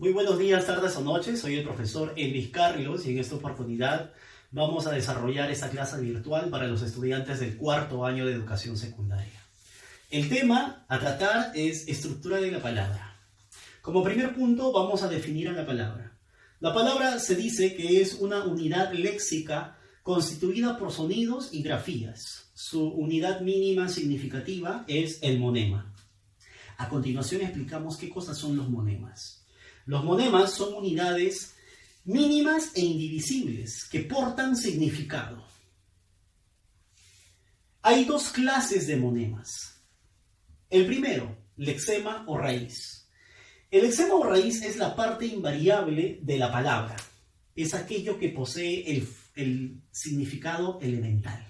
Muy buenos días, tardes o noches. Soy el profesor Elvis Carlos y en esta oportunidad vamos a desarrollar esta clase virtual para los estudiantes del cuarto año de educación secundaria. El tema a tratar es estructura de la palabra. Como primer punto vamos a definir a la palabra. La palabra se dice que es una unidad léxica constituida por sonidos y grafías. Su unidad mínima significativa es el monema. A continuación explicamos qué cosas son los monemas. Los monemas son unidades mínimas e indivisibles que portan significado. Hay dos clases de monemas. El primero, lexema o raíz. El lexema o raíz es la parte invariable de la palabra. Es aquello que posee el significado elemental.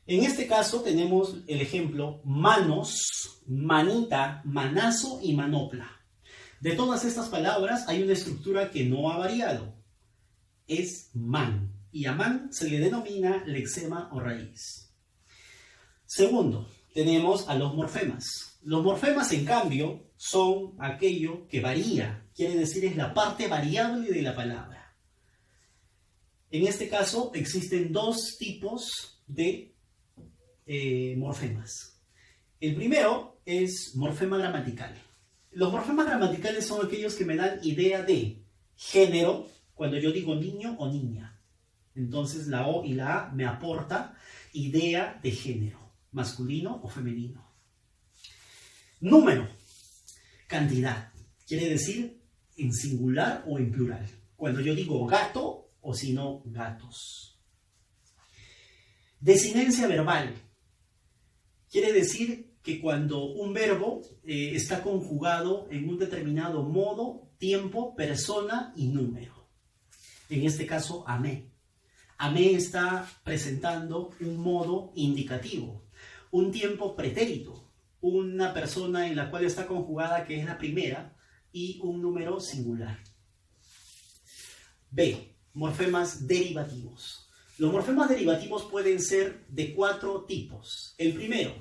En este caso tenemos el ejemplo manos, manita, manazo y manopla. De todas estas palabras hay una estructura que no ha variado. Es man. Y a man se le denomina lexema o raíz. Segundo, tenemos a los morfemas. Los morfemas, en cambio, son aquello que varía. Quiere decir, es la parte variable de la palabra. En este caso existen dos tipos de morfemas. El primero es morfema gramatical. Los morfemas gramaticales son aquellos que me dan idea de género, cuando yo digo niño o niña. Entonces la O y la A me aporta idea de género, masculino o femenino. Número, cantidad, quiere decir en singular o en plural. Cuando yo digo gato o si no gatos. Desinencia verbal. Quiere decir que cuando un verbo está conjugado en un determinado modo, tiempo, persona y número. En este caso, amé. Amé está presentando un modo indicativo, un tiempo pretérito, una persona en la cual está conjugada que es la primera y un número singular. B. Morfemas derivativos. Los morfemas derivativos pueden ser de 4 tipos. El primero,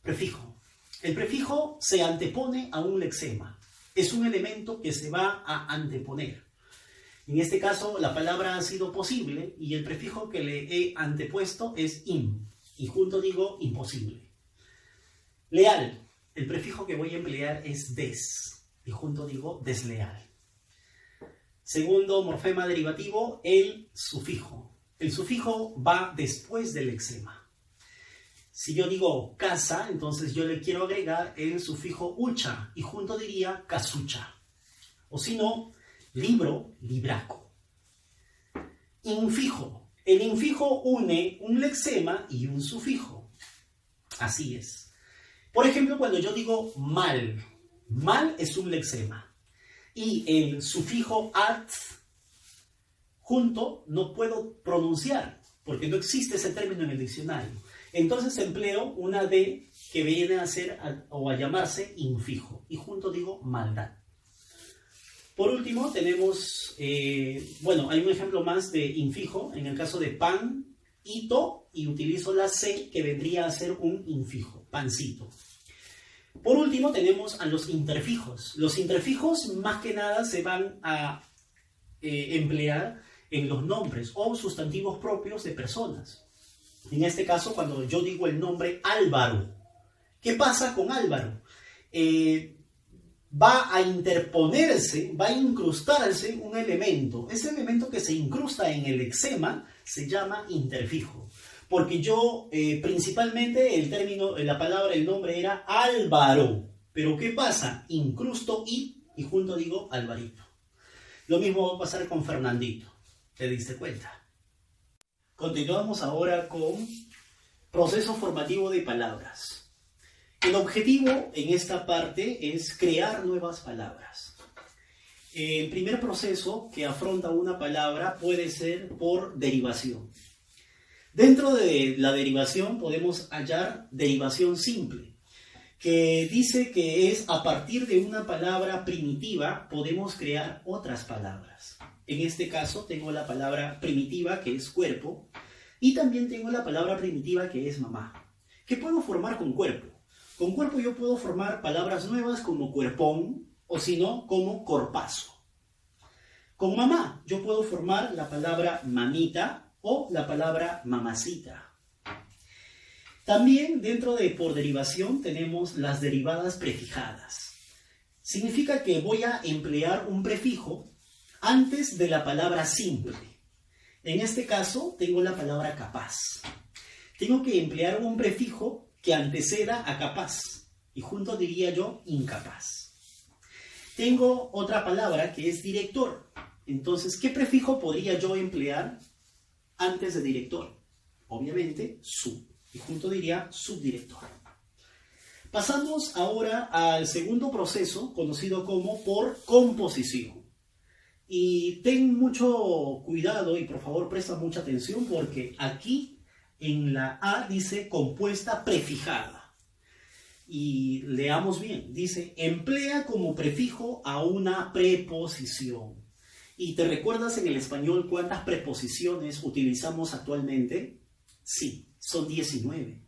prefijo. El prefijo se antepone a un lexema. Es un elemento que se va a anteponer. En este caso, la palabra ha sido posible y el prefijo que le he antepuesto es im. Y junto digo imposible. Leal. El prefijo que voy a emplear es des. Y junto digo desleal. Segundo morfema derivativo, el sufijo. El sufijo va después del lexema. Si yo digo casa, entonces yo le quiero agregar el sufijo ucha y junto diría casucha. O si no, libro, libraco. Infijo. El infijo une un lexema y un sufijo. Así es. Por ejemplo, cuando yo digo mal, mal es un lexema. Y el sufijo at junto no puedo pronunciar, porque no existe ese término en el diccionario. Entonces empleo una D que viene a ser o a llamarse infijo. Y junto digo maldad. Por último tenemos, hay un ejemplo más de infijo. En el caso de pan, hito, y utilizo la C que vendría a ser un infijo, pancito. Por último tenemos a los interfijos. Los interfijos más que nada se van a emplear en los nombres o sustantivos propios de personas. En este caso, cuando yo digo el nombre Álvaro, ¿qué pasa con Álvaro? Va a interponerse, va a incrustarse un elemento. Ese elemento que se incrusta en el lexema se llama interfijo. Porque yo, principalmente, la palabra, el nombre era Álvaro. Pero ¿qué pasa? Incrusto y junto digo Alvarito. Lo mismo va a pasar con Fernandito. ¿Te diste cuenta? Continuamos ahora con proceso formativo de palabras. El objetivo en esta parte es crear nuevas palabras. El primer proceso que afronta una palabra puede ser por derivación. Dentro de la derivación podemos hallar derivación simple, que dice que es a partir de una palabra primitiva podemos crear otras palabras. En este caso tengo la palabra primitiva que es cuerpo y también tengo la palabra primitiva que es mamá. ¿Qué puedo formar con cuerpo? Con cuerpo yo puedo formar palabras nuevas como cuerpón o si no, como corpazo. Con mamá yo puedo formar la palabra mamita o la palabra mamacita. También dentro de por derivación tenemos las derivadas prefijadas. Significa que voy a emplear un prefijo antes de la palabra simple. En este caso tengo la palabra capaz. Tengo que emplear un prefijo que anteceda a capaz y junto diría yo incapaz. Tengo otra palabra que es director. Entonces, ¿qué prefijo podría yo emplear antes de director? Obviamente, sub. Y junto diría subdirector. Pasamos ahora al segundo proceso, conocido como por composición. Y ten mucho cuidado y por favor presta mucha atención porque aquí en la A dice compuesta prefijada. Y leamos bien, dice emplea como prefijo a una preposición. ¿Y te recuerdas en el español cuántas preposiciones utilizamos actualmente? Sí, son 19.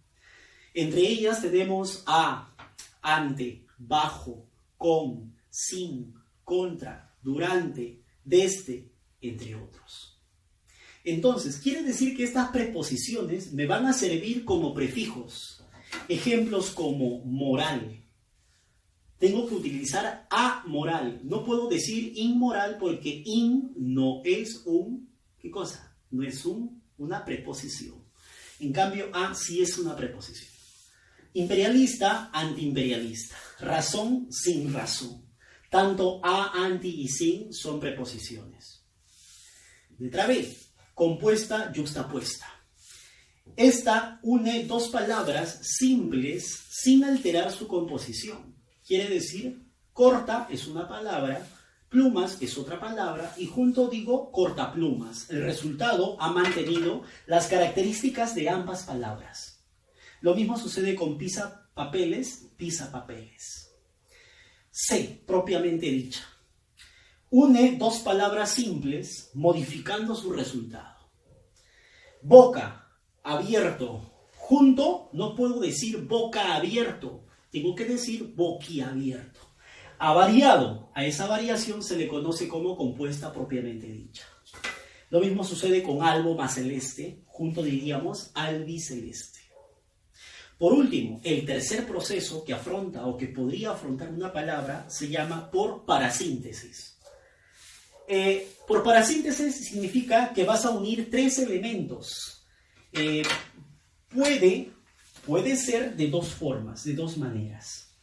Entre ellas tenemos a, ante, bajo, con, sin, contra, durante, desde, entre otros. Entonces, quiere decir que estas preposiciones me van a servir como prefijos. Ejemplos como moral. Tengo que utilizar amoral. No puedo decir inmoral porque in no es un, ¿qué cosa? No es una preposición. En cambio, a sí es una preposición. Imperialista, antiimperialista. Razón, sin razón. Tanto a, anti y sin son preposiciones. Letra B, compuesta, yuxtapuesta. Esta une dos palabras simples sin alterar su composición. Quiere decir, corta es una palabra, plumas es otra palabra y junto digo cortaplumas. El resultado ha mantenido las características de ambas palabras. Lo mismo sucede con pisapapeles, pisapapeles. C, propiamente dicha. Une dos palabras simples modificando su resultado. Boca, abierto. Junto no puedo decir boca abierto. Tengo que decir boquiabierto. Avariado, a esa variación se le conoce como compuesta propiamente dicha. Lo mismo sucede con albo más celeste, junto diríamos albiceleste. Por último, el tercer proceso que afronta o que podría afrontar una palabra se llama por parasíntesis. Por parasíntesis significa que vas a unir tres elementos. Puede ser de dos formas, de dos maneras.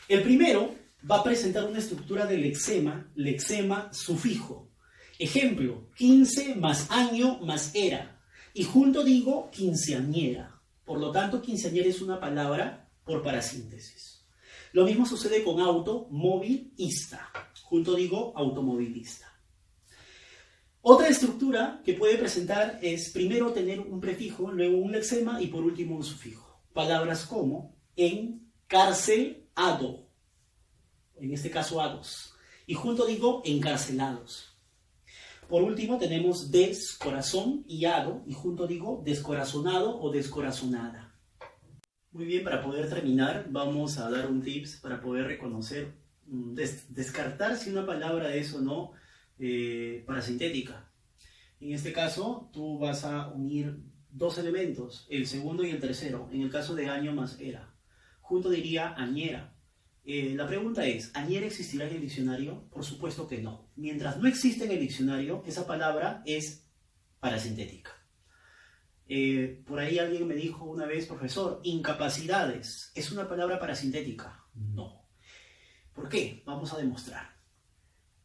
El primero va a presentar una estructura de lexema sufijo. Ejemplo, 15 más año más era. Y junto digo quinceañera. Por lo tanto, quinceañera es una palabra por parasíntesis. Lo mismo sucede con auto, móvil, ista. Junto digo automovilista. Otra estructura que puede presentar es primero tener un prefijo, luego un lexema y por último un sufijo. Palabras como encarcelado, en este caso ados. Y junto digo encarcelados. Por último tenemos descorazón y ado y junto digo descorazonado o descorazonada. Muy bien, para poder terminar vamos a dar un tips para poder reconocer, descartar si una palabra es o no parasintética. En este caso tú vas a unir dos elementos, el segundo y el tercero, en el caso de año más era. Junto diría añera. La pregunta es, ¿añera existirá en el diccionario? Por supuesto que no. Mientras no existe en el diccionario, esa palabra es parasintética. Por ahí alguien me dijo una vez, profesor, incapacidades, ¿es una palabra parasintética? No. ¿Por qué? Vamos a demostrar.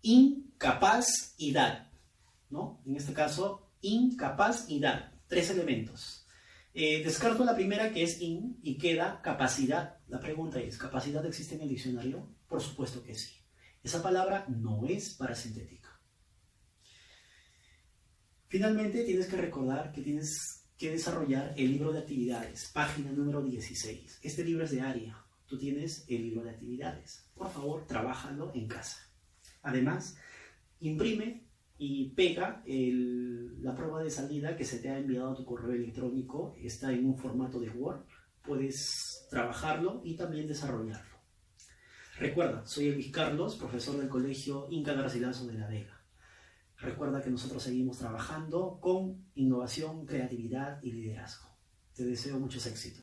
Incapacidad, ¿no? En este caso, incapacidad. Tres elementos. Descarto la primera que es in y queda capacidad. La pregunta es, ¿capacidad existe en el diccionario? Por supuesto que sí. Esa palabra no es parasintética. Finalmente tienes que recordar que tienes que desarrollar el libro de actividades, página número 16. Este libro es de área. Tú tienes el libro de actividades. Por favor, trabájalo en casa. Además, imprime y pega la prueba de salida que se te ha enviado a tu correo electrónico. Está en un formato de Word. puedes trabajarlo y también desarrollarlo. Recuerda, soy Elvis Carlos, profesor del Colegio Inca Garcilaso de la Vega. Recuerda que nosotros seguimos trabajando con innovación, creatividad y liderazgo. Te deseo muchos éxitos.